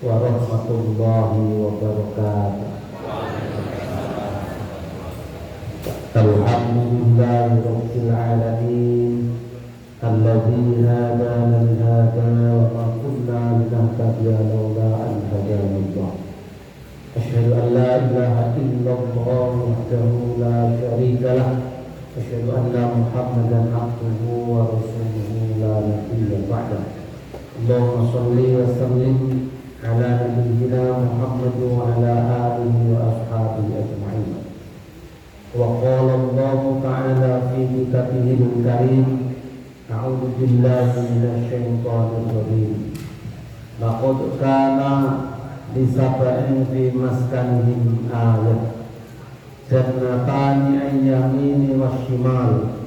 warahmatullahi wabarakatuh. Alhamdulillahi rabbil alamin alladzi hadana li hadza wa ma kunna linahtadiya laula an hadana Allah. Asyhadu an la ilaha illallah wahdahu la syarika lah. Asyhadu anna Muhammadan abduhu wa rasuluhu la nabiyya ba'dah. Allahumma shalli wa sallim ala nabiyyina Muhammad wa ala alihi wa ashabihi ajma'in. Wa qala Allah ta'ala fi kitabihil karim, a'udzu billahi minasy syaithanir rajim. Laqad kana li sab'in fi maskanihim ayat, jannatani an yamini washimal,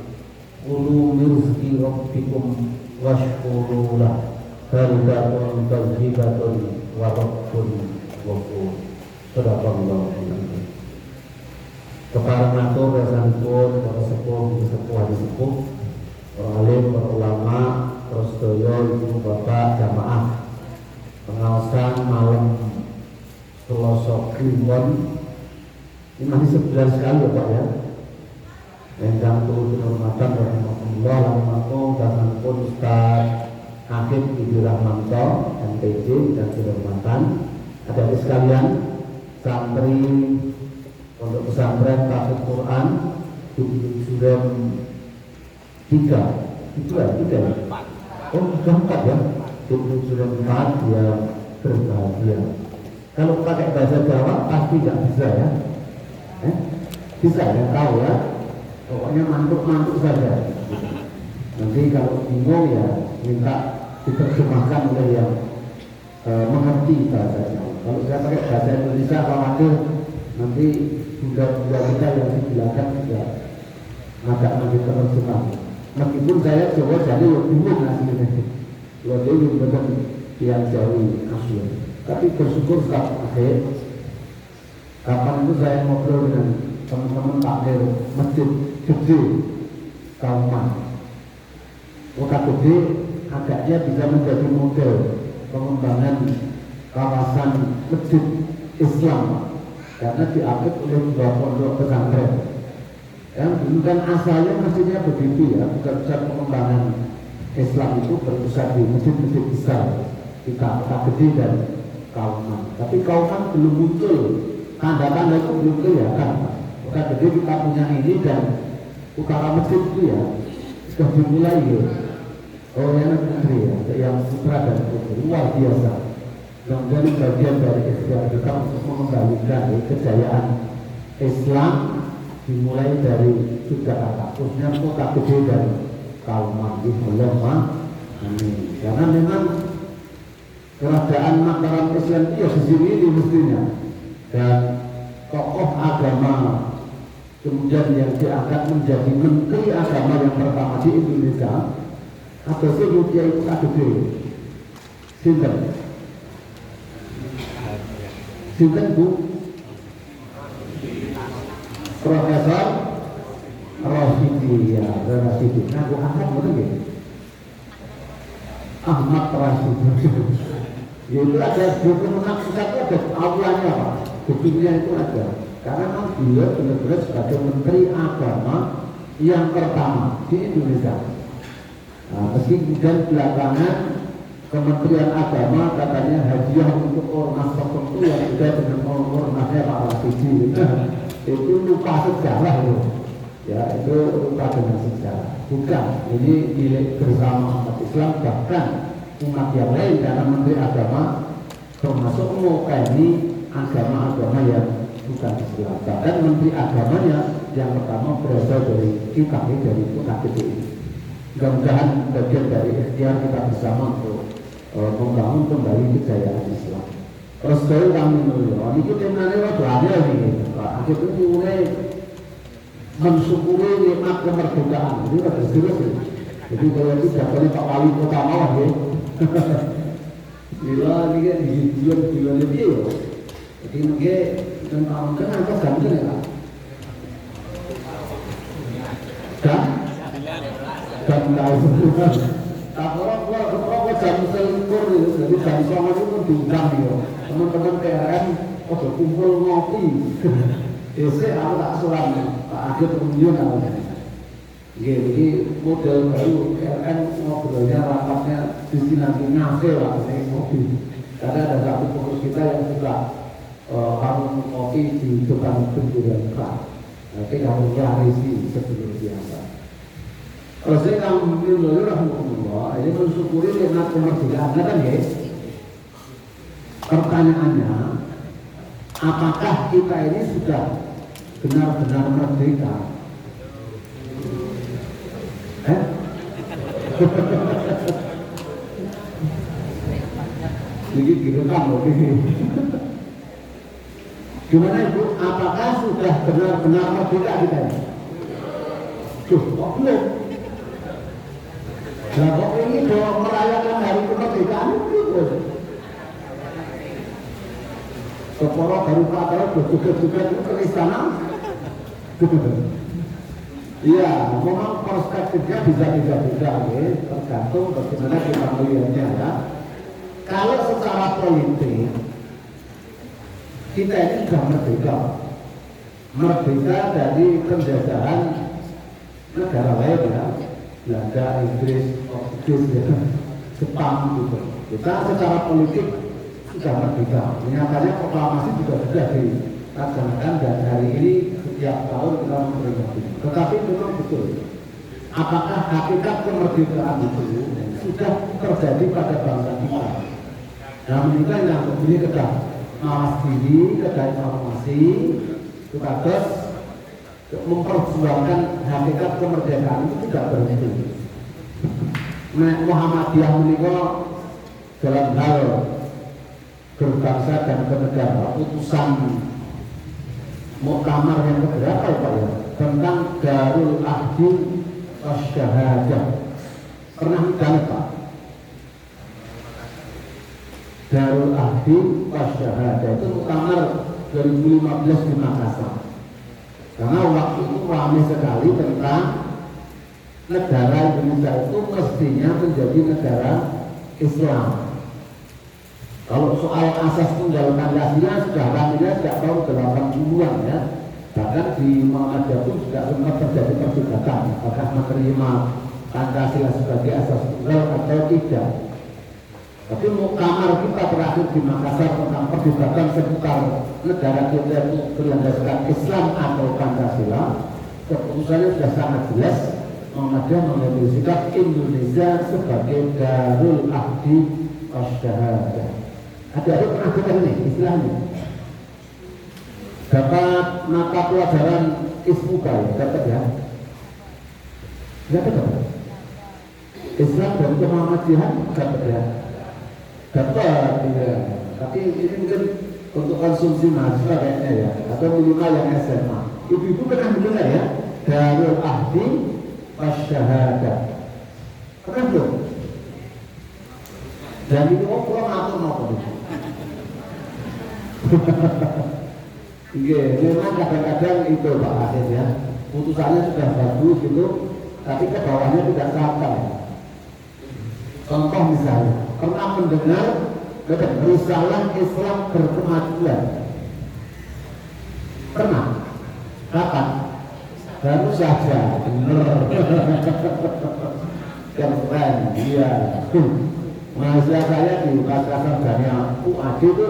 kulu min rizqi rabbikum washkuru lahu baldatun tayyibatun wa rabbun ghafur. Sadaqallahu alazim. Kepada matur rasanipun para sepuh, para alim, para ulama, para sedaya ibu bapak jamaah pengawasan malam Selasa Kliwon. Ini masih 11 sekali ya Pak ya. Engkang turut hormatan rahimahullah langsung dasanipun Ustaz Hakim Ibu Rahmanto MPJ dan kehormatan adik-adik sekalian santri Pondok Pesantren Tahfidz Quran Suram 3 itu ya 3 oh 4 ya Suram 4 ya berbahagia. Kalau pakai bahasa Jawa pasti nggak bisa ya bisa ya tahu ya, pokoknya mantuk-mantuk saja. Nanti kalau bingung ya minta diterjemahkan oleh yang mengerti bahasa Jawa. Kalau saya pakai bahasa Indonesia khawatir nanti budak-budak kita yang di belakang juga agak nanti terjemah. Meskipun saya Jawa jadi bingung hasilnya. Lo dulu betul yang Jawi asli. Tapi bersyukur tak akhir. Kapan itu saya ngobrol dengan teman-teman takmir masjid gede Kauman. Kota gede agaknya bisa menjadi model pengembangan kawasan masjid Islam karena diapit oleh dua pondok pesantren. Yang dulu kan asalnya masjidnya begitu ya, pusat pengembangan Islam itu berpusat di masjid-masjid besar di Kota Gede dan Kauman. Tapi Kauman belum muncul, tanda-tanda itu belum kelihatan. Kota Gede kita punya ini dan utara masjid itu ya sudah dimulai ya. Oh yang negeri ya, yang putra dan putri luar biasa. Dan bagian dari ikhtiar kita untuk mengembalikan kejayaan Islam dimulai dari Yogyakarta, khususnya Kota Gede dan Kauman. Karena memang kerajaan Mataram Islam itu ya di sini ini mestinya, dan tokoh agama kemudian yang diangkat menjadi menteri agama yang pertama di Indonesia atau sebutnya itu Gede. Sinten Bu? Profesor Rasyidi ya, Rasyidi. Nah, Bu Ahmad betul gitu. Ahmad Rasyidi. Itu ada dokumen pusatnya, ada aulanya Pak. Gedungnya itu ada. Karena memang beliau benar-benar sebagai Menteri Agama yang pertama di Indonesia. Nah, meski kemudian belakangan Kementerian Agama katanya hadiah untuk ormas tertentu yang juga dengan ormasnya Pak Rasyidi. Itu lupa sejarah itu. Ya, itu lupa dengan sejarah. Bukan, ini milik bersama umat Islam, bahkan umat yang lain, karena Menteri Agama termasuk mewakili agama-agama yang bukan Islam. Bahkan Menteri Agamanya yang pertama berasal dari kita, dari Kota Gede ini. Mudah-mudahan bagian dari ikhtiar kita bersama untuk membangun kembali kejayaan Islam. Terus saya kami menurut, ini temanya waktu ada nih, akhirnya mulai mensyukuri nikmat kemerdekaan. Ini ada serius ya. Jadi kalau itu jatuhnya Pak Wali Kota Malang ya. Bila ini kan dijual lebih ya. Jadi mungkin dan tahun apa ganti ya? Dan tahu. Tak orang jam selikur itu, jadi jam songo itu pun diundang dia. Teman-teman PRN, kumpul ngopi. Biasanya aku tak suran, Pak Agil pengunjung namanya. Jadi model baru PRN ngobrolnya rapatnya destinasi ngafe lah, ini ngopi. Karena ada satu pengurus kita yang suka warung ngopi di depan penjualan Pak. Tapi kamu larisi sebelum biasa. Rasulullah Rahimahullah ini mensyukuri nikmat kemerdekaan kan ya? Pertanyaannya, apakah kita ini sudah benar-benar merdeka? Jadi direkam loh ini. Gimana Ibu? Apakah sudah benar-benar merdeka kita ini? Kok belum? Nah kok ini bahwa merayakan hari kemerdekaan itu Kepala baru Pak juga itu ke istana. Iya, memang perspektifnya bisa beda-beda ya, tergantung bagaimana kita melihatnya ya. Kalau secara politik kita ini sudah merdeka dari penjajahan negara lain ya, Belanda, Inggris, Portugis, ya, Jepang gitu. Kita secara politik sudah merdeka. Nyatanya proklamasi juga sudah dilaksanakan dan hari ini setiap tahun kita memperingati. Tetapi memang betul, apakah hakikat kemerdekaan itu sudah terjadi pada bangsa kita? Nah, menikah yang begini kedah mawas diri, kedah informasi, kita terus memperjuangkan hakikat kemerdekaan itu tidak berhenti. Muhammadiyah menikah dalam hal berbangsa dan bernegara, putusan Muktamar yang keberapa Pak ya? Tentang Darul Ahdi Wasyahadah. Pernah dengar Pak? Darul Ahdi Wasyahadah itu Muktamar 2015 di Makassar. Karena waktu itu ramai sekali tentang negara Indonesia itu mestinya menjadi negara Islam. Kalau soal asas tunggal Pancasila sudah ramainya sejak tahun 80-an ya. Bahkan di Muhammadiyah pun juga sempat terjadi perdebatan apakah menerima Pancasila sebagai asas tunggal atau tidak. Tapi muktamar kita terakhir di Makassar tentang perdebatan seputar negara kita itu berlandaskan Islam atau Pancasila, keputusannya sudah sangat jelas. Muhammadiyah mengambil sikap Indonesia sebagai Darul Ahdi Wasyahadah. Ada pernah dengar nih istilahnya? Dapat mata pelajaran Ismuka, dapat ya? Dapat dapat. Islam dan Muhammadiyah dapat ya? Dapat ya. Tapi ini mungkin untuk konsumsi mahasiswa kayaknya ya, atau minimal yang SMA. Ibu-ibu pernah dengar ya? Darul Ahdi Wasyahadah. Pernah belum? Dan itu kurang atur apa itu? Iya, memang kadang-kadang itu Pak Asid ya, putusannya sudah bagus gitu, tapi ke bawahnya tidak sampai. Contoh misalnya, pernah mendengar risalah Islam berkemajuan? Pernah? Kapan? Baru saja, bener. Keren, iya. Mahasiswa saya di Makassar Sarjana UAD itu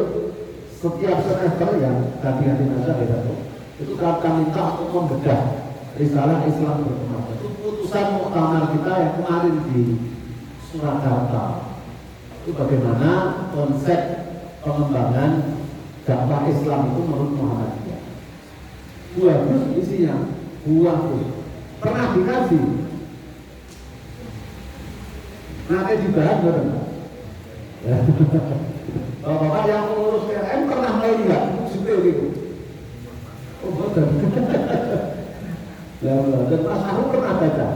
setiap semester ya ganti-ganti mahasiswa itu kami minta untuk membedah risalah Islam berkemajuan. Itu putusan muktamar kita yang kemarin di Surakarta. Itu bagaimana konsep pengembangan dakwah Islam itu menurut Muhammadiyah. Bagus isinya, bagus. Pernah dikasih. Nanti dibahas betul. Bapak yang mengurus PRN pernah main nggak? Supaya gitu. Oh betul. Dan Mas Ahu pernah baca.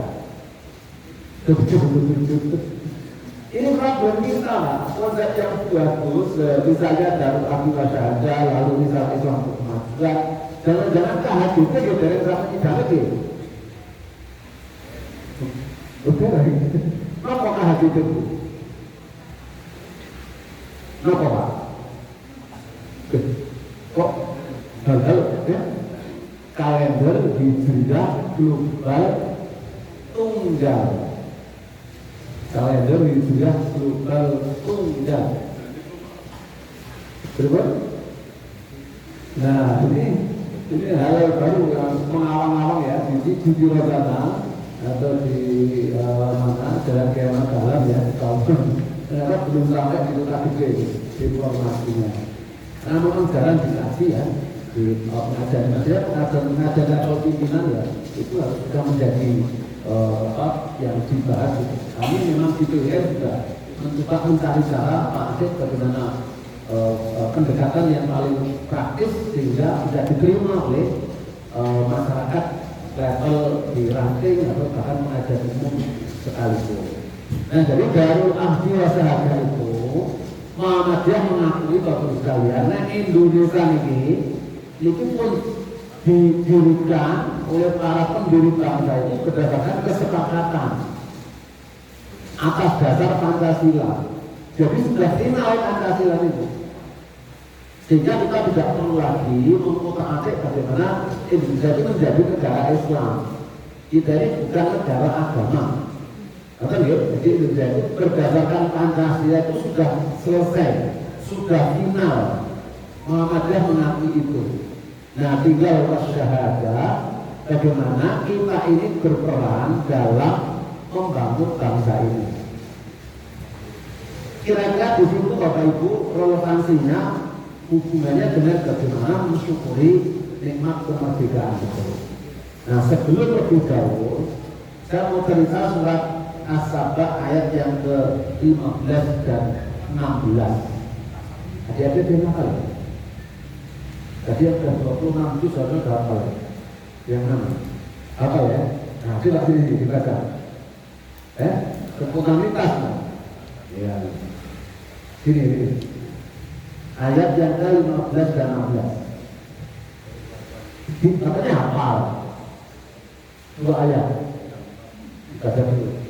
Ini problem kita lah. Konsep yang bagus, misalnya Darul Ahdi Wasyahadah, lalu misalnya Islam berkemajuan. Jangan-jangan KHDP gitu dari sama tidak lagi. Oke lagi. Apa KHDP itu? Kenapa Pak? Kok hal-hal ya? Kalender Hijriah global tunggal. Kalender Hijriah global tunggal. Berapa? Nah ini hal baru yang mengawang-awang ya di Rosana atau di mana Jalan Kiamat Dalam ya tahun ternyata belum sampai di Kota Gede informasinya. Nah memang jalan dikasih ya di pengajaran atau pimpinan ya itu harus sudah menjadi yang dibahas. Kami memang di PWR juga mencoba mencari cara Pak Asyik bagaimana pendekatan yang paling praktis sehingga bisa diterima oleh masyarakat level di ranting atau bahkan pengajar umum sekalipun. Nah jadi Darul Ahdi wa Syahadah itu Muhammadiyah mengakui Bapak sekalian, nah Indonesia ini pun didirikan oleh para pendiri bangsa ini berdasarkan kesepakatan atas dasar Pancasila. Jadi sudah final Pancasila itu. Sehingga kita tidak perlu lagi mengutak-atik bagaimana Indonesia itu menjadi negara Islam. Kita ini bukan negara agama. Jadi Indonesia itu berdasarkan Pancasila itu sudah selesai, sudah final. Muhammadiyah mengakui itu. Nah tinggal wasyahadah bagaimana kita ini berperan dalam membangun bangsa ini. Kira-kira di situ Bapak Ibu relevansinya hubungannya dengan bagaimana mensyukuri nikmat kemerdekaan itu. Nah sebelum lebih jauh saya mau cerita surat As-Saba ayat yang ke-15 dan 16. Adik-adik dia nakal. Tadi yang ke-26 itu seharusnya sudah hafal. Yang mana? Apa ya? Nah coba sini dibaca. Spontanitas. Ya. Sini. Ayat yang ke-15 dan 16. Makanya hafal. Dua ayat. Baca dulu.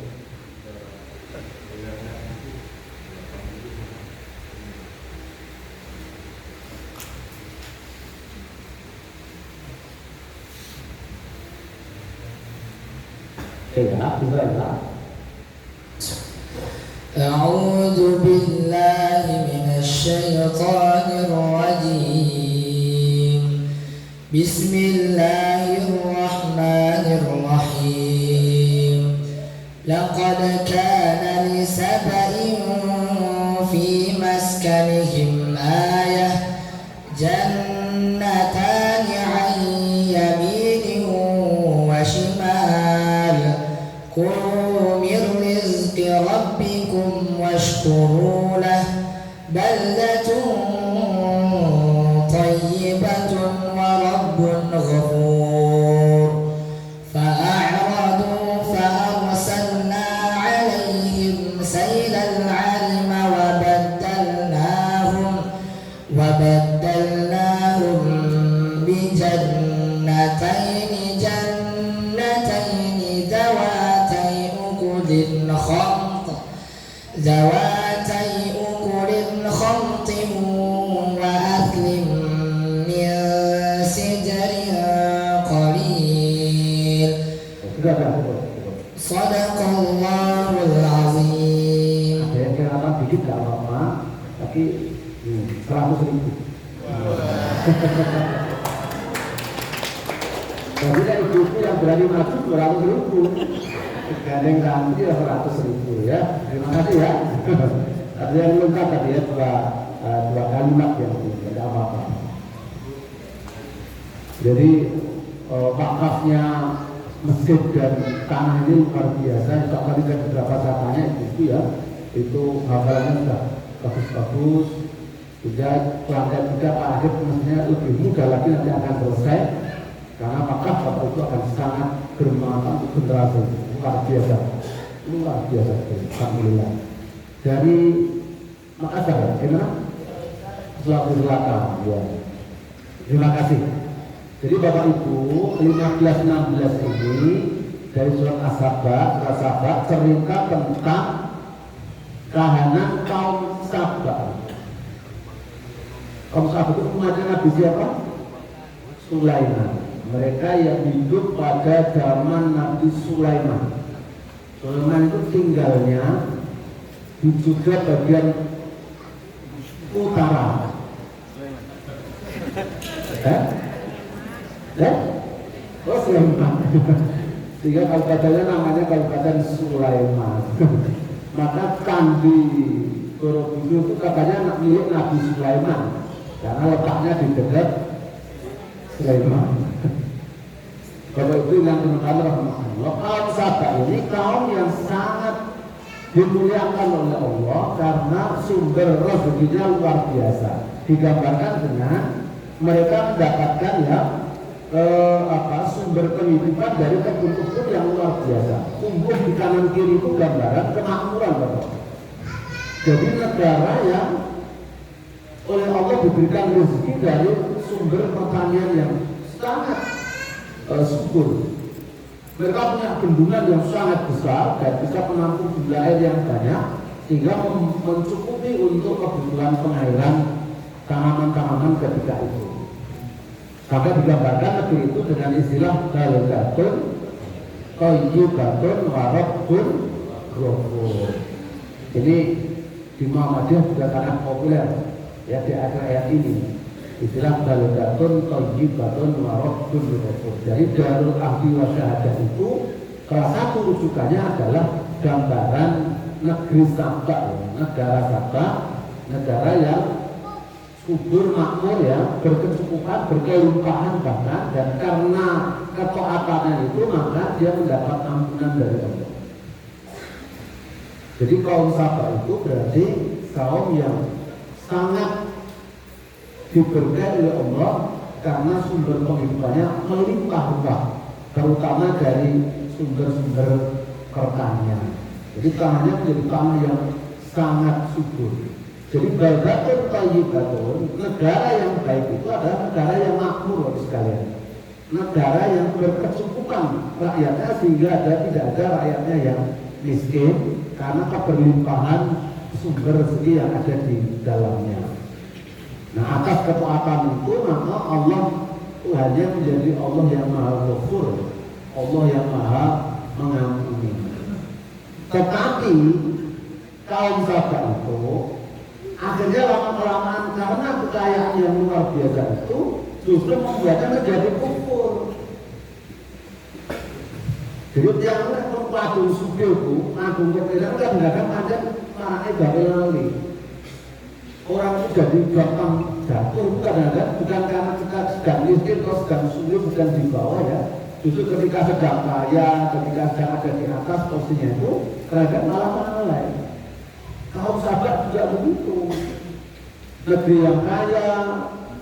أعوذ بالله من الشيطان الرجيم بسم الله الرحمن الرحيم لقد كان لسبإ في مسكنهم آية جنتان عن يمين وشمال كلوا من رزق ربكم واشكروا له بلدة طيبة ورب غفور فأعرضوا فأرسلنا عليهم سيل العرم وبدلناهم بجنتين ذواتي أكل خمط وأكل من سدر قليل صدق الله العظيم. Ada yang kira-kira dikit gak apa-apa, tapi 100.000. Jadi kan ibu-ibu yang berani maju 200.000. Gandeng santri 100.000 ya. Terima kasih ya. Ada yang lengkap tadi ya dua kalimat yang tidak apa-apa. Jadi wakafnya masjid dan tanah ini luar biasa. Setiap kali saya beberapa tanya itu ya, itu hafalannya sudah bagus-bagus. Sudah lantai 3 Pak Adib mestinya lebih mudah lagi nanti akan selesai. Karena wakaf Bapak itu akan sangat bermanfaat untuk generasi. Luar biasa, alhamdulillah. Dari Makassar, gimana? Sulawesi Selatan, ya. Terima kasih. Jadi Bapak Ibu, 15-16 ini dari surat As-Saba cerita tentang kahanan kaum Sabah. Kaum sahabat itu umatnya Nabi siapa? Sulaiman. Mereka yang hidup pada zaman Nabi Sulaiman. Sulaiman itu tinggalnya di juga bagian utara. Oh Sulaiman. Sehingga kabupatennya namanya Kabupaten Sulaiman. Maka Candi Borobudur itu katanya milik Nabi Sulaiman karena letaknya di dekat Sulaiman. Kalau itu yang teman-teman rahmatullah, kaum Sabah ini kaum yang sangat dimuliakan oleh Allah karena sumber rezekinya luar biasa. Digambarkan dengan mereka mendapatkan sumber penghidupan dari kebun-kebun yang luar biasa. Tumbuh di kanan kiri itu gambaran kemakmuran, Bapak. Jadi negara yang oleh Allah diberikan rezeki dari sumber pertanian yang sangat subur. Mereka punya bendungan yang sangat besar dan bisa menampung jumlah air yang banyak sehingga mencukupi untuk kebutuhan pengairan tanaman-tanaman ketika itu. Maka digambarkan negeri itu dengan istilah baldatun thayyibatun wa rabbun ghafur. Ini di Muhammadiyah juga sangat populer ya di ayat ini. Istilah baldatun thayyibatun wa rabbun ghafur. Jadi Darul Ahdi wa Syahadah itu salah satu rujukannya adalah gambaran negeri Sabah, negara Sabah, negara yang subur makmur ya, berkecukupan, berkelimpahan bahkan, dan karena ketaatannya itu maka dia mendapat ampunan dari Allah. Jadi kaum Sabah itu berarti kaum yang sangat diberkahi oleh Allah karena sumber penghidupannya melimpah-limpah, terutama dari sumber-sumber pertanian. Jadi tanahnya menjadi tanah yang sangat subur. Jadi baldatun thayyibatun, negara yang baik itu adalah negara yang makmur sekalian. Negara yang berkecukupan rakyatnya sehingga tidak ada rakyatnya yang miskin karena keberlimpahan sumber rezeki yang ada di dalamnya. Nah atas ketaatan itu maka Allah Tuhannya menjadi Allah yang maha ghafur, Allah yang maha mengampuni. Tetapi kaum Sabah itu akhirnya lama-kelamaan karena kekayaan yang luar biasa itu justru membuatnya menjadi kufur. Jadi yang mengadu subyuku, agung kepikiran kadang-kadang ada marahnya gawe lali. Orang itu jadi gampang jatuh kadang-kadang bukan karena kita sedang miskin atau sedang sulit, sedang di bawah ya. Justru ketika sedang kaya, ketika sedang ada di atas posisinya itu kadang-kadang malah lalai. Kaum Sabah juga begitu. Negeri yang kaya,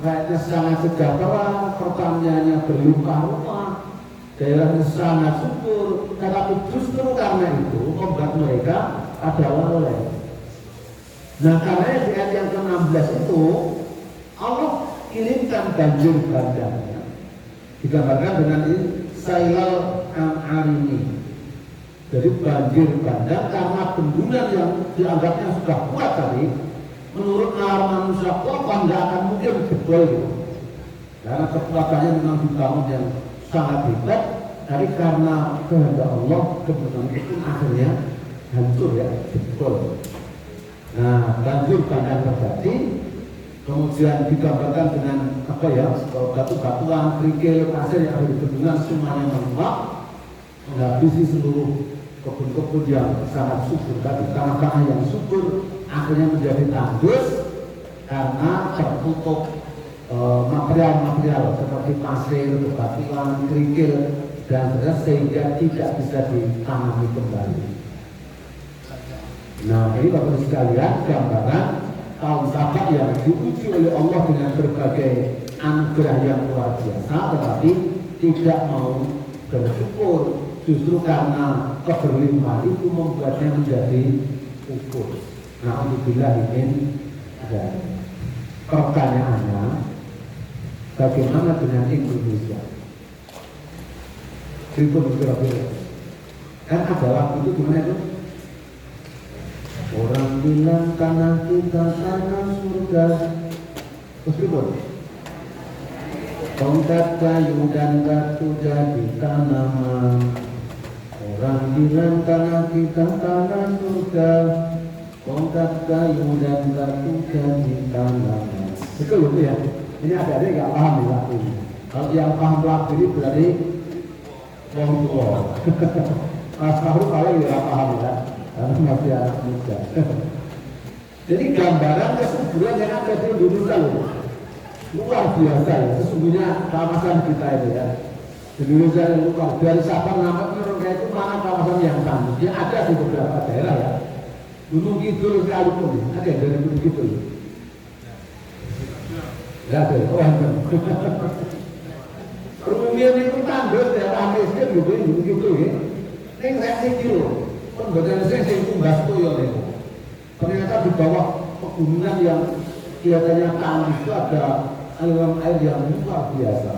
rakyatnya sangat sejahtera, pertaniannya berlimpah-limpah, daerahnya sangat subur, tetapi justru karena itu membuat mereka adalah lalai. Nah karena di ayat yang ke-16 itu Allah kirimkan banjir bandangnya, digambarkan dengan ini Sailal Al-Arini. Jadi banjir bandang karena bendungan yang dianggapnya sudah kuat tadi, menurut nalar manusia kokoh nggak akan mungkin jebol gitu. Karena kekuatannya memang dibangun yang sangat hebat, tapi karena kehendak Allah kebetulan itu akhirnya hancur ya, jebol. Nah banjir bandang terjadi, kemudian digambarkan dengan batu-batuan, kerikil, pasir yang ada di bendungan semuanya meluap, menghabisi seluruh kebun-kebun yang sangat subur tadi, tanah-tanah yang subur akhirnya menjadi tandus karena tertutup material-material seperti pasir, bebatuan, kerikil dan sebagainya sehingga tidak bisa ditanami kembali. Nah ini Bapak Ibu sekalian gambaran kaum Sabah yang diuji oleh Allah dengan berbagai anugerah yang luar biasa, tetapi tidak mau bersyukur. Justru karena keberlimpahan itu membuatnya menjadi kufur. Nah, alhamdulillah ini ada pertanyaannya, bagaimana dengan Indonesia? Tribun kira-kira. Kan ada waktu itu gimana itu? Orang bilang tanah kita tanah surga, Meskipun tongkat kayu dan batu jadi tanaman, orang bilang tanah kita tanah surga. Tongkat kayu dan batu jadi tanaman. Betul itu ya. Ini ada nggak paham nih lagu ini. Kalau yang paham lagu ini berarti orang tua. Mas Fahruk paling nggak paham ya, karena masih anak muda. Jadi gambaran kesuburan yang ada di Indonesia loh, luar biasa ya. Sesungguhnya kawasan kita itu ya, Indonesia yang luar dari Sabang sampai Merauke itu mana kawasan yang tandus? Ya ada di beberapa daerah ya. Gunung Kidul sekalipun ada dari Gunung Kidul. Ya ada, oh Rumian itu tandus daerah miskin gitu, Gunung Kidul ya. Ini saya kecil, kan badan saya tumbas toyo itu. Ternyata di bawah pegunungan yang kelihatannya tandus itu ada aliran air yang luar biasa.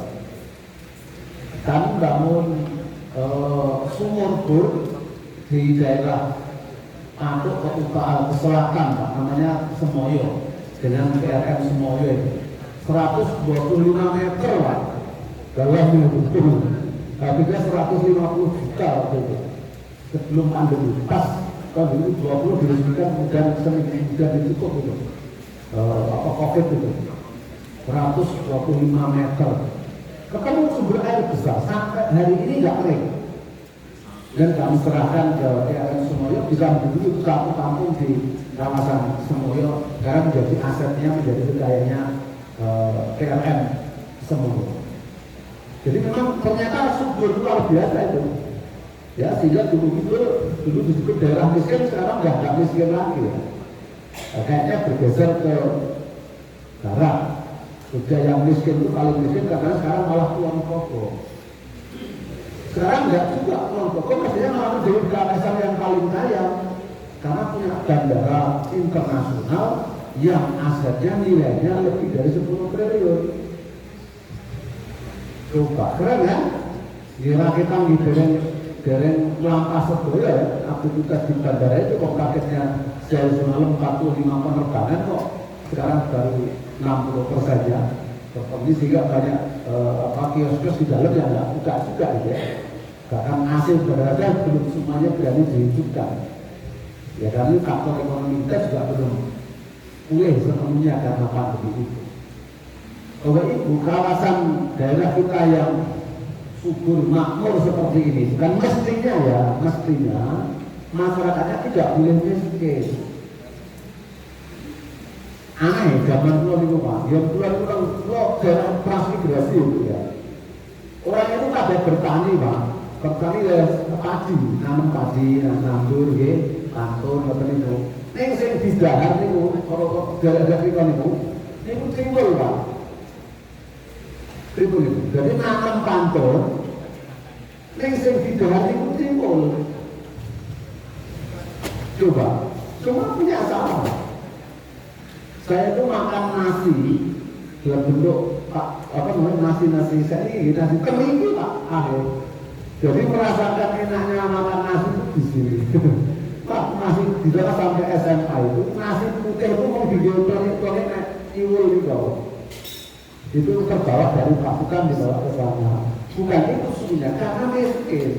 Kami bangun sumur bor di daerah Patok ke utara, ke selatan Pak, namanya Semoyo dengan PLN Semoyo itu 125 meter Pak dalamnya itu, habisnya 150 juta waktu itu sebelum pandemi. Pas tahun 2020 diresmikan kemudian seminggu kemudian ditutup itu COVID itu 125 meter. Ketemu sumber air besar sampai hari ini nggak kering. Dan kami serahkan ke PLN Semoyo, bisa menjadi itu satu kampung di kawasan Semoyo, sekarang menjadi asetnya, menjadi kekayaannya PLN Semoyo. Jadi memang ternyata subur luar biasa itu. Ya, sehingga dulu disebut daerah miskin, sekarang nggak miskin lagi ya. Kayaknya bergeser ke barat. Jogja yang miskin itu paling miskin karena sekarang malah Kulon Progo. Sekarang nggak juga Kulon Progo, mestinya malah menjadi kawasan yang paling kaya karena punya bandara internasional yang asetnya nilainya lebih dari 10 triliun. Coba keren kan? Kira kita dereng lampas sedoyo ya, aktivitas di bandara itu kok paketnya sejauh semalam 45 penerbangan kok sekarang baru 60% ya. Ini sehingga banyak kios-kios di dalam yang nggak buka juga gitu ya. Bahkan hasil bandara belum semuanya berani dihidupkan. Ya karena faktor ekonomi kita juga belum pulih sepenuhnya karena pandemi itu. Bapak Ibu, kawasan daerah kita yang subur makmur seperti ini kan mestinya masyarakatnya tidak boleh miskin. Aneh zaman dulu itu Pak, yang dulu daerah transmigrasi itu ya. Orang itu pada bertani Pak, bertani ya padi, nanam padi, nandur ya, kantor, betul itu. Yang sing didahar itu, kalau daerah kita itu timbul Pak. Timbul itu, jadi nanam kantor, yang sing didahar itu timbul. Coba, cuma punya salah. Saya itu makan nasi dalam bentuk nasi saya ini nasi kering Pak akhir. Jadi merasakan enaknya makan nasi itu di sini. Pak nasi di sana sampai SMA itu nasi putih itu mau digoreng iwul itu. Itu terbawa dari pasukan dibawa ke sana. Bukan itu sebenarnya karena miskin.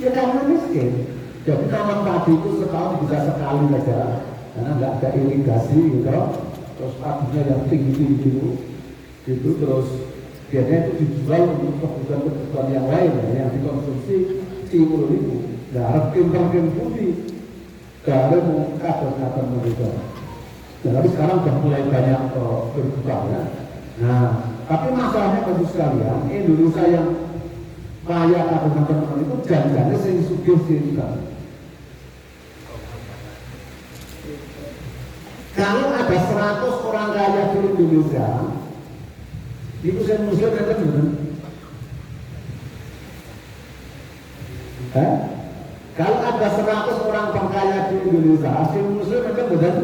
Ya karena miskin. Jadi tanam padi itu setahun bisa sekali saja. Karena nggak ada irigasi gitu, terus padinya yang tinggi gitu, terus biasanya itu dijual untuk kebutuhan yang lain ya, yang dikonsumsi 10.000. Nah, rekim putih, kalau mau kader mereka. Nah, tapi sekarang sudah mulai banyak berkembang ya. Nah, tapi masalahnya bagus sekalian, Indonesia yang kaya kader itu jangan-jangan sing sugih sih. Kalau ada 100 orang kaya di Indonesia, itu saya muslim ada benar. Kalau ada 100 orang terkaya di Indonesia, saya muslim ada benar.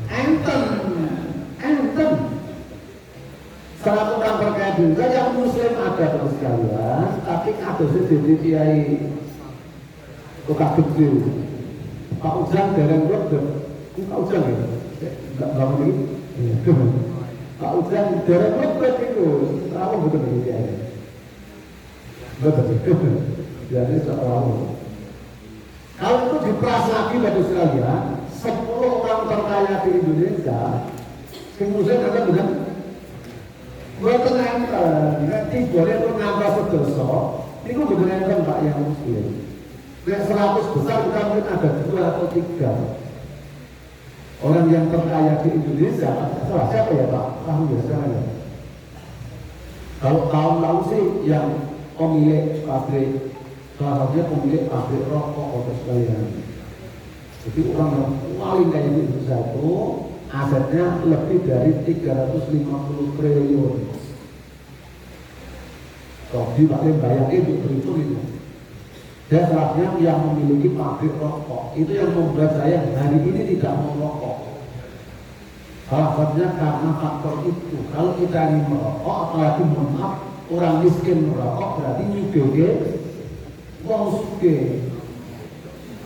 Enten. 100 orang terkaya di Indonesia yang muslim ada terus sekalian, tapi kasusnya jadi kiai kok kecil. Pak Ujang dereng rodok. Kau jangan, enggak ini Pak Udan derek lebet itu, apa betul ini dia? Betul. Jadi seorang. Kalau itu diperas lagi pada sekalian, 10 orang terkaya di Indonesia, kemudian ada dengan buatan enten, nanti boleh menambah sedoso, itu benar Pak yang muslim. Yang 100 besar kita mungkin ada 2 atau 3 orang yang terkaya di Indonesia. Salah siapa ya Pak? Tahu ya sekarang. Kalau tahun lalu sih yang pemilik pabrik, salah satunya pemilik pabrik rokok atau sekalian. Jadi orang yang paling kaya di Indonesia itu asetnya lebih dari 350 triliun. Kalau paling bayangin itu berhitung itu. Dan salahnya yang memiliki pabrik rokok itu yang membuat saya hari ini tidak mau rokok. Salah satunya karena faktor itu. Kalau kita ingin merokok, apalagi maaf orang miskin merokok berarti nyugege wong sugih.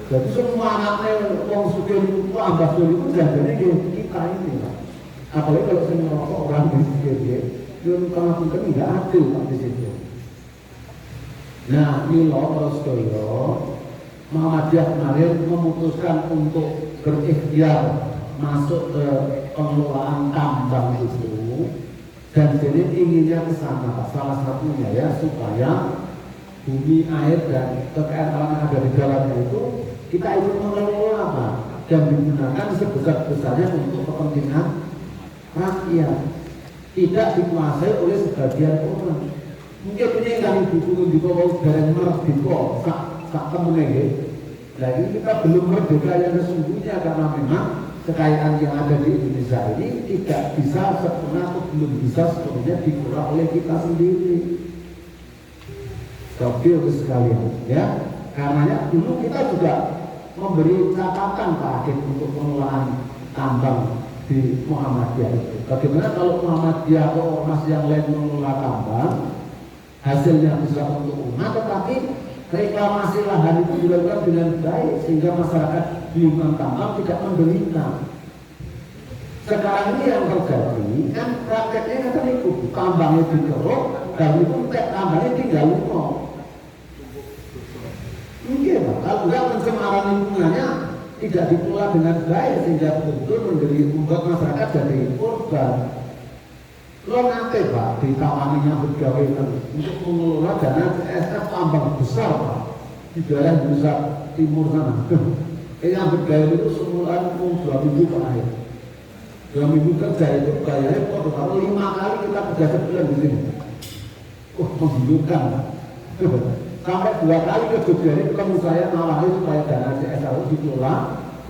Jadi semua anaknya wong sugih itu ambas itu jadinya kita ini. Apalagi kalau saya merokok orang miskin ya, itu kalau mungkin nggak adil Pak di situ. Nah, Milo Prostoyo Muhammadiyah kemarin memutuskan untuk berikhtiar masuk ke pengelolaan tambang itu, dan jadi inginnya ke sana salah satunya ya supaya bumi, air dan kekayaan alam yang ada di dalamnya itu kita ikut mengelola Pak, dan digunakan sebesar-besarnya untuk kepentingan rakyat, tidak dikuasai oleh sebagian orang. Mungkin ini yang ditutup di bawah barang merdeka sak temennya. Nah ini kita belum merdeka yang sesungguhnya karena memang kekayaan yang ada di Indonesia ini tidak bisa sepenuhnya atau belum bisa sepenuhnya dikelola oleh kita sendiri. Gokil sekalian ya. Karenanya dulu kita juga memberi catatan Pak Hakim untuk pengelolaan tambang di Muhammadiyah itu. Bagaimana kalau Muhammadiyah atau ormas yang lain mengelola tambang, hasilnya bisa untuk umat, tetapi reklamasi lahan itu dilakukan dengan baik sehingga masyarakat di lingkungan tambang tidak menderita. Sekarang ini yang terjadi kan prakteknya kan itu tambangnya dikeruk dan itu tambangnya tinggal lumpuh. Mungkin kalau enggak pencemaran lingkungannya tidak dikelola dengan baik sehingga betul-betul membuat masyarakat jadi korban. Lo nanti Pak ditawaninya bergawe untuk mengelola dana CSF tambang besar Pak di daerah Indonesia Timur sana. Yang bergawe itu semula 2 minggu Pak akhir. 2 minggu kerja itu bayarnya kalau 5 kali kita kerja sebulan di sini. Menggiurkan. Sampai 2 kali ke Jogja ini ketemu saya nawari supaya dana CSF itu dikelola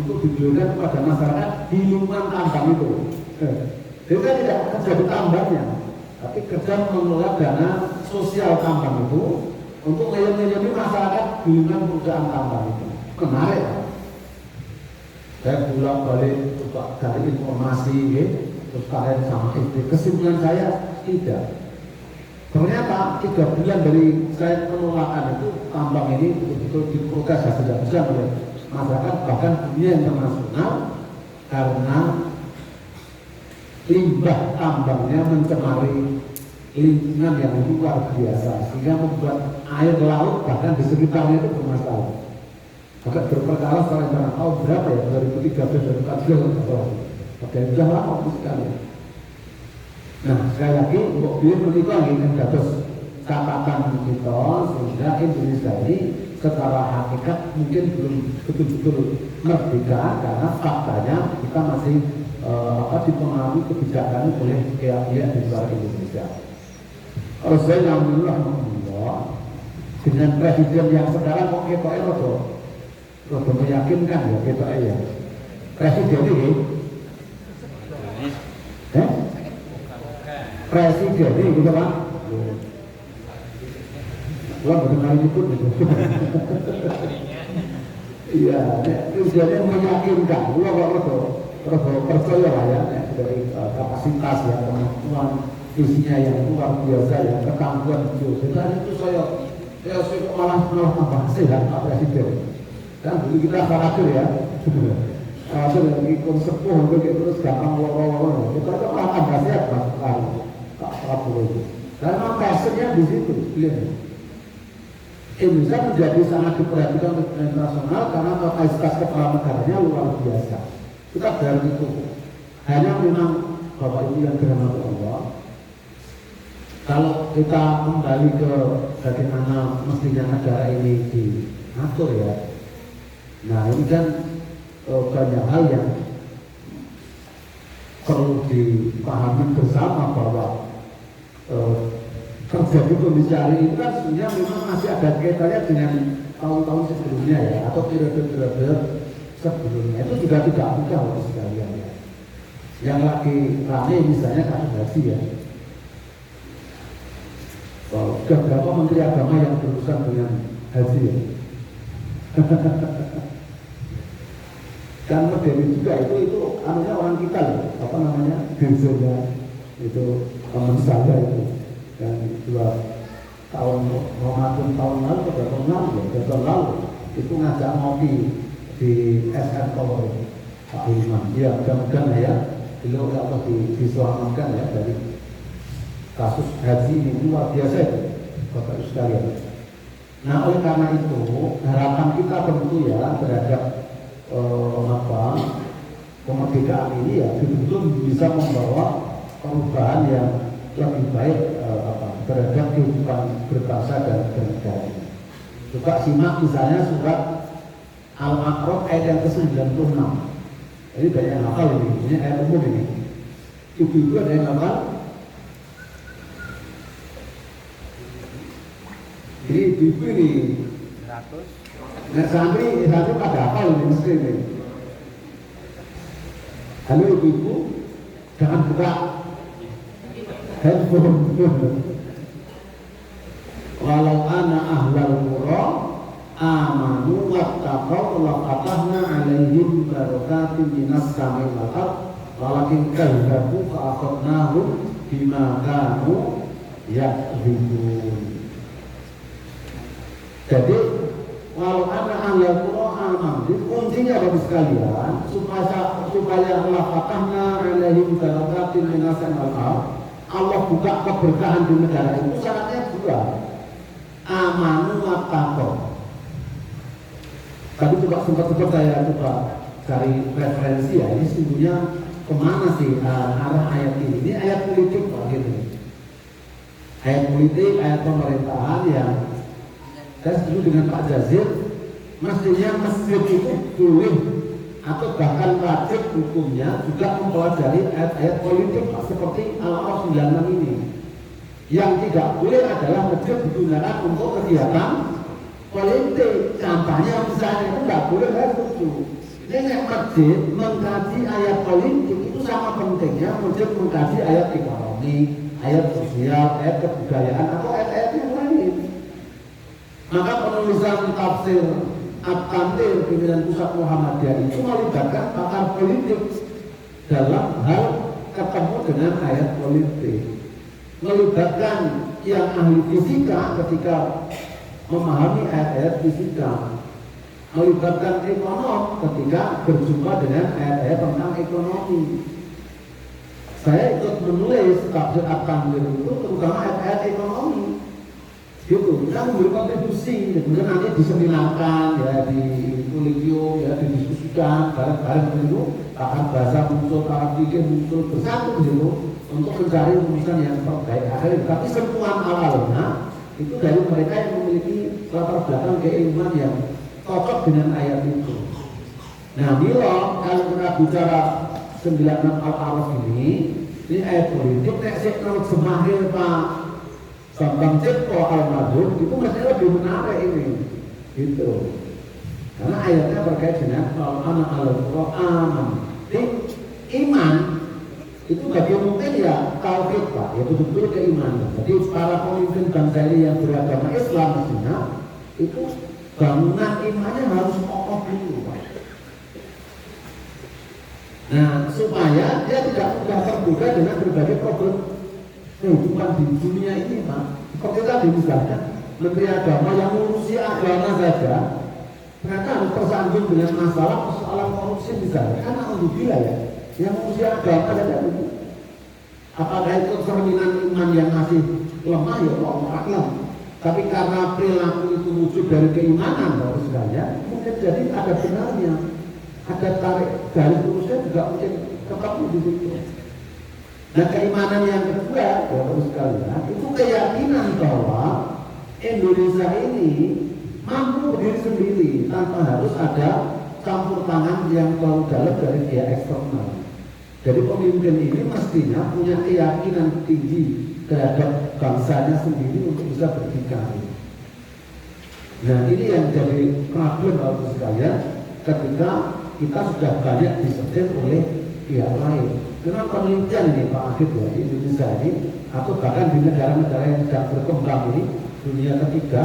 untuk digulirkan kepada masyarakat di lingkungan tambang itu. Jadi saya tidak kerja di tambangnya, tapi kerja mengelola dana sosial tambang itu untuk ngeyem-ngeyemi masyarakat di lingkungan perusahaan tambang itu. Menarik. Saya bolak-balik coba cari informasi, terus kalian sama itu. Kesimpulan saya tidak. Ternyata 3 bulan dari saya penolakan itu tambang ini betul-betul diprotes habis-habisan oleh masyarakat bahkan dunia internasional karena limbah tambangnya mencemari lingkungan yang luar biasa sehingga membuat air laut bahkan di sekitarnya itu bermasalah. Bahkan berperkara secara internasional tahun berapa ya 2013 2014 oke sudah lama sekali. Nah sekali lagi untuk biar menikah ingin dapat catatan kita sehingga Indonesia ini secara hakikat mungkin belum betul-betul merdeka karena faktanya kita masih dipengaruhi kebijakan oleh pihak-pihak di luar Indonesia. Alhamdulillah dengan presiden yang sekarang kok ketoknya rodo meyakinkan ya ketoknya ya. Presiden ini, presiden ini gitu Pak. Wah betul kali nyebut gitu. Iya, presiden meyakinkan. Terus percaya lah ya dari kapasitas ya kemampuan isinya yang luar biasa ya ketangguhan beliau. Dan itu saya malah tambah sehat Pak Presiden. Dan dulu kita khawatir ya, khawatir yang ikut sepuh untuk terus gampang loro-loro. Kita Karena passionnya di situ. Lihat. Indonesia menjadi sangat diperhatikan internasional karena kapasitas kepala negaranya luar biasa. Kita dari itu. Hanya memang Bapak Ibu yang dirahmati Allah. Kalau kita kembali ke bagaimana mestinya negara ini diatur ya. Nah ini kan banyak hal yang perlu dipahami bersama bahwa terjadi kondisi hari ini kan sebenarnya memang masih ada kaitannya dengan tahun-tahun sebelumnya ya atau periode-periode sebelumnya. Itu juga tidak mudah untuk sekalian ya. Yang lagi ramai misalnya kasus haji ya. Sudah berapa menteri agama yang berurusan dengan haji ya? Kan modern juga itu anunya orang kita loh, apa namanya, dirjennya itu teman saya itu yang 2 tahun Ramadan tahun lalu atau tahun lalu itu ngajak ngopi di SN Tower Pak Imam. Ya mudah-mudahan ya beliau kalau diselamatkan ya dari kasus haji ini luar biasa itu Bapak Ibu sekalian. Nah oleh karena itu harapan kita tentu ya terhadap kemerdekaan ini ya betul-betul bisa membawa perubahan yang lebih baik terhadap kehidupan berbangsa dan bernegara. Coba simak misalnya surat Al-A'raf ayat yang ke-96. Ini banyak yang hafal ini ayat umum ini. Ibu-ibu ada yang hafal? Ini ibu-ibu ini 100. Nah santri pada hafal ini mesti ini. Halo ibu-ibu, jangan buka handphone. Walau ana ahlal qura amanu wattaqau la fatahna alaihim barakatin minas samai wal ard walakin kadzabu fa akhadnahum bima kanu yakdzibun. Jadi walau ana ahlal qura amanu, kuncinya bagi sekalian supaya Allah fatahna alaihim barakatin minas samai wal ard, Allah buka keberkahan di negara itu syaratnya 2. Amanu wattaqau. Tapi sempat saya coba cari referensi ya, ini sesungguhnya kemana sih arah ayat ini? Ini ayat politik Pak gitu. Ayat politik, ayat pemerintahan yang saya setuju dengan Pak Jazir, mestinya masjid itu boleh atau bahkan wajib hukumnya juga mempelajari ayat-ayat politik Pak, seperti Al-A'raf 96 ini. Yang tidak boleh adalah masjid digunakan untuk kegiatan politik. Contohnya misalnya itu tidak boleh, saya setuju. Ini masjid mengkaji ayat politik itu sama pentingnya masjid mengkaji ayat ekonomi, ayat sosial, ayat kebudayaan atau ayat-ayat yang lain. Maka penulisan tafsir At-Tantir pimpinan pusat Muhammadiyah itu melibatkan pakar politik dalam hal ketemu dengan ayat politik. Melibatkan yang ahli fisika ketika memahami ayat-ayat fisika, melibatkan ekonom ketika berjumpa dengan ayat-ayat tentang ekonomi. Saya ikut menulis tafsir At-Tanwir itu terutama ayat-ayat ekonomi, gitu. Kita memberi kontribusi, kemudian nanti diseminarkan ya di kolegium ya didiskusikan bareng-bareng itu, akan bahasa muncul, akan pikir muncul bersatu gitu untuk mencari rumusan yang terbaik akhirnya. Tapi semua awalnya itu dari mereka yang memiliki latar belakang keilmuan yang cocok dengan ayat itu. Nah, bila kalau kita bicara 96 Al-A'raf ini ayat politik, nek sik nerjemahke Pak Bambang Cipto Al-Madhun itu mestinya lebih menarik ini, gitu. Karena ayatnya berkait dengan anak al-Quran. Iman itu bagi mungkin ya tauhid Pak, ya betul-betul keimanan. Jadi para pemimpin bangsa ini yang beragama Islam mestinya itu bangunan imannya harus kokoh dulu Pak. Nah supaya dia tidak mudah tergoda dengan berbagai problem kehidupan di dunia ini Pak. Seperti tadi misalnya Menteri Agama yang mengurusi agama saja ternyata harus tersandung dengan masalah persoalan korupsi misalnya. Karena alhamdulillah ya yang mengurusi agama saja itu Apakah itu cerminan iman yang masih lemah ya Allah a'lam. Tapi karena perilaku itu wujud dari keimanan Bapak sekalian, mungkin jadi ada benarnya, ada tarik garis lurusnya juga mungkin ketemu di situ. Nah keimanan yang kedua Bapak sekalian itu keyakinan bahwa Indonesia ini mampu berdiri sendiri tanpa harus ada campur tangan yang terlalu dalam dari pihak eksternal. Jadi pemimpin ini mestinya punya keyakinan tinggi terhadap bangsanya sendiri untuk bisa berdikari. Nah ini yang jadi problem Bapak sekalian ketika kita sudah banyak disetir oleh pihak lain. Karena penelitian ini Pak Adit ya, di Indonesia ini atau bahkan di negara-negara yang sedang berkembang ini dunia ketiga,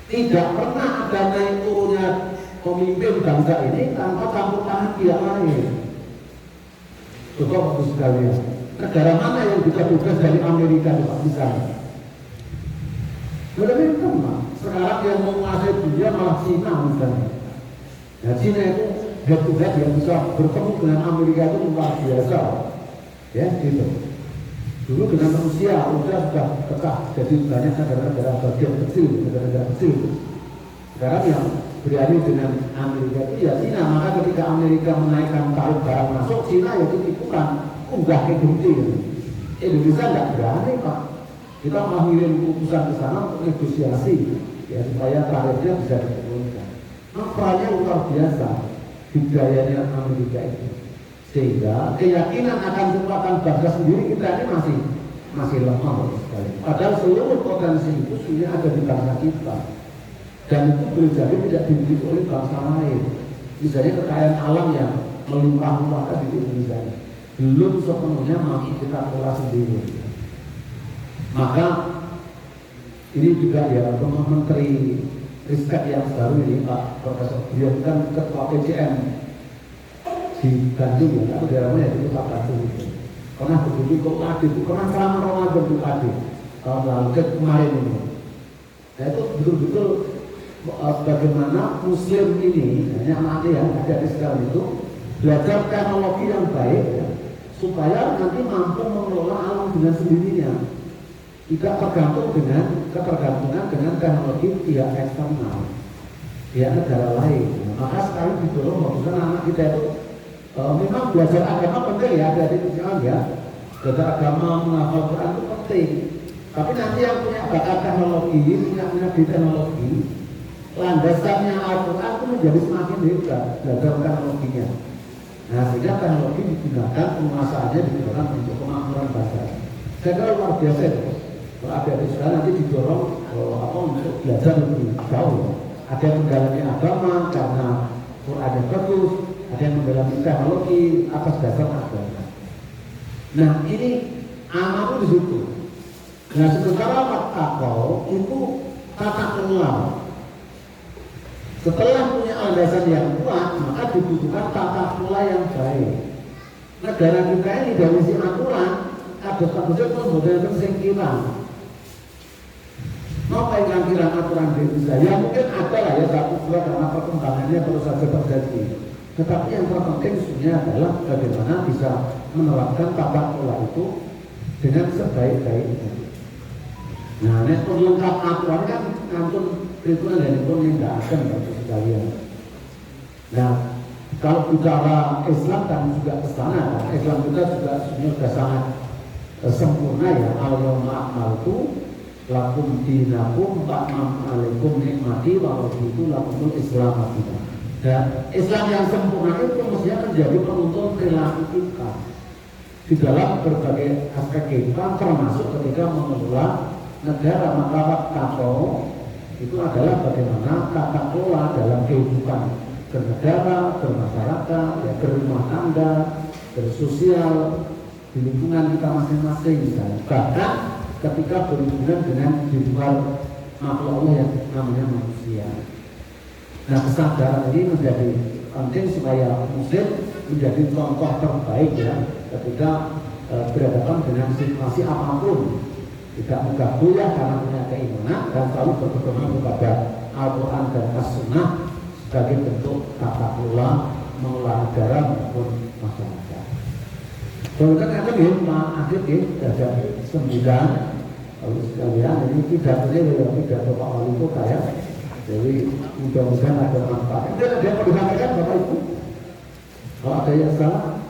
tidak pernah ada naik turunnya pemimpin bangsa ini tanpa campur tangan pihak lain. Coba Bapak sekalian, negara mana yang bisa bebas dari Amerika Pak misalnya? Lebih sama. Sekarang yang menguasai dunia malah Cina misalnya. Nah Cina itu head to head yang bisa bertemu dengan Amerika itu luar biasa, ya gitu. Dulu dengan Rusia sudah pecah jadi banyak negara-negara bagian kecil, negara-negara kecil. Sekarang yang berani dengan Amerika itu ya Cina. Maka ketika Amerika menaikkan tarif barang masuk, Cina ya ditipukan, enggak kayak gede. Indonesia enggak berani Pak. Kita mau ngirim utusan ke sana untuk negosiasi, ya supaya tarifnya bisa diturunkan. Nah, perannya luar biasa budayanya Amerika itu. Sehingga keyakinan akan kekuatan bangsa sendiri kita ini masih lemah sekali. Padahal seluruh potensi itu sebenarnya ada di bangsa kita. Dan itu boleh jadi tidak dimiliki oleh bangsa lain. Misalnya kekayaan alam yang melimpah-limpahkan di Indonesia belum sepenuhnya mampu kita kelola sendiri. Maka ini juga ya Menteri Ristek yang baru ini Pak Profesor Brian kan Ketua PCM di Bandung ya, atau daerahnya itu Pak Bandung itu. Pernah begitu ke UAD itu, pernah selama Ramadan di UAD tahun lalu kemarin ini. Nah itu betul-betul bagaimana Muslim ini, hanya anak yang ada di sekarang itu belajar teknologi yang baik ya, supaya nanti mampu mengelola alam dengan sendirinya, tidak tergantung dengan ketergantungan dengan teknologi pihak eksternal, pihak negara lain. Maka sekarang didorong bahwa anak kita itu memang belajar agama penting ya, ada di Islam ya, belajar agama menghafal Quran itu penting. Tapi nanti yang punya bakat teknologi, punya di teknologi, landasannya Al-Quran itu menjadi semakin hebat belajar teknologinya. Nah sehingga teknologi digunakan, penguasaannya digunakan untuk kemakmuran bangsa. Saya kira luar biasa itu. Kalau ada di sekolah nanti didorong untuk belajar lebih jauh. Ada yang mendalami agama karena Quran yang bagus, ada yang mendalami teknologi atas dasar agama. Nah ini anak itu di situ. Nah sementara takwa itu tata kelola. Setelah punya landasan yang kuat, maka dibutuhkan tata kelola yang baik. Negara kita ini dari si aturan, ada kasusnya pun model tersingkiran. Mau pengangkiran aturan di Indonesia, ya mungkin ada lah ya satu dua karena perkembangannya terus saja terjadi. Tetapi yang terpenting sebenarnya adalah bagaimana bisa menerapkan tata kelola itu dengan sebaik-baiknya. Nah, ini pelengkap aturan kan ampun perhitungan dan pun yang tidak akan bagi sekalian. Nah, kalau bicara Islam kan juga ke sana kan. Islam kita juga sebenarnya sudah sangat sempurna ya. Al-yawma akmaltu lakum dinakum ta'am alaikum nikmati wa raditu lakumul Islam kita. Dan Islam yang sempurna itu mestinya menjadi penuntun perilaku kita di dalam berbagai aspek kehidupan, termasuk ketika mengelola negara. Maka takwa itu adalah bagaimana tata kelola dalam kehidupan bernegara, bermasyarakat, ya, berumah tangga, bersosial di lingkungan kita masing-masing misalnya. Bahkan ketika berhubungan dengan di luar makhluk Allah yang namanya manusia. Nah kesadaran ini menjadi penting supaya Muslim menjadi contoh terbaik ya ketika berhadapan dengan situasi apapun. Tidak mudah goyah karena punya keimanan dan selalu berpedoman kepada Al-Quran dan As-Sunnah sebagai bentuk tata kelola mengelola negara maupun masyarakat. Soalnya kan aku ya, akhir ya, ada 9 kalau sekalian, ini pidatonya ya pidato Pak Wali Kota ya. Jadi mudah-mudahan ada manfaat. Mungkin ada yang mau disampaikan Bapak Ibu? Kalau ada yang salah,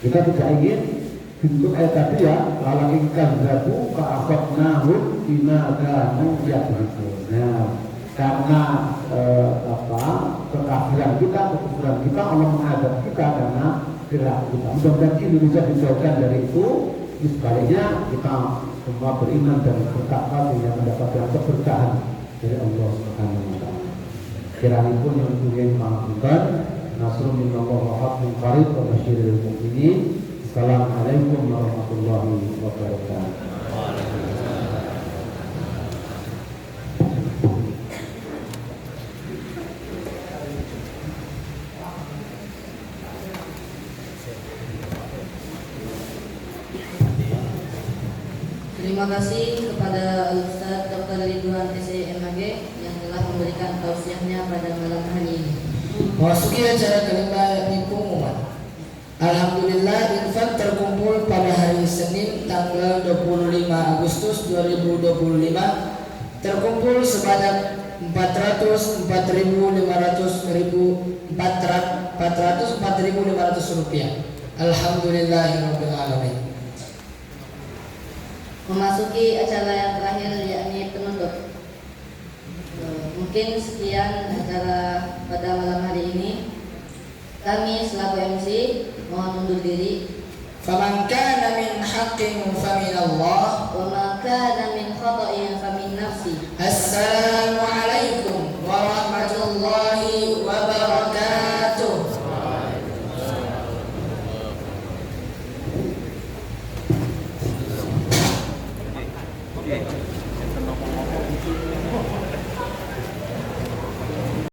kita tidak ingin bentuk ayat tadi ya, walakin kadzabu fa'akhadnahum bima kanu yaksibun. Nah, karena kekafiran kita, kekufuran kita, Allah menghadap kita karena perilaku kita. Mudah-mudahan Indonesia dijauhkan dari itu. Sebaliknya kita semua beriman dan bertakwa sehingga mendapatkan keberkahan dari Allah Subhanahu wa taala. Kiranya pun yang diberikan panggilan nasrul minallah wa fathun qarib wa basyiril mu'minin. Assalamualaikum warahmatullahi wabarakatuh. Terima kasih kepada Ustaz Dr. Ridwan SMAG yang telah memberikan tausiahnya pada malam hari ini. Memasuki acara kelima yakni pengumuman. Alhamdulillah infak terkumpul pada hari Senin tanggal 25 Agustus 2025 terkumpul sebanyak 404.500 rupiah. Alhamdulillahirabbil alamin. Memasuki acara yang terakhir yakni penutup. Mungkin sekian acara pada malam hari ini. Kami selaku MC mohon undur diri. Faman kana min haqqin famin Allah Wa ma kana min khata'in famin nafsi. Assalamualaikum warahmatullahi wabarakatuh. Oke.